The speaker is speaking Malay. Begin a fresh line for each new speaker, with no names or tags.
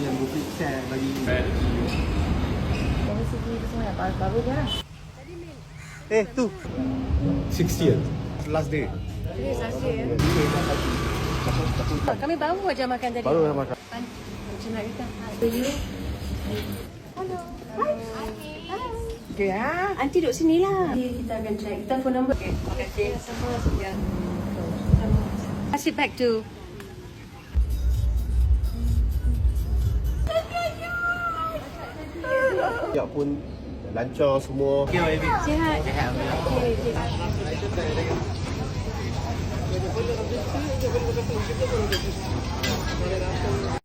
yang bukit share bagi
Dari segi itu semua yang baru dia lah.
tu 60th last day.
Ini sahaja ya. Kami baru aja makan tadi.
Baru dah makan.
Macam nak kita. Hello. Okay, Aunty duduk sini lah. Kita akan check. Kita phone number. Okay. Okay. Sama. Ya. Pass it back to.
Ya pun lancar semua.
Sihat. Okay.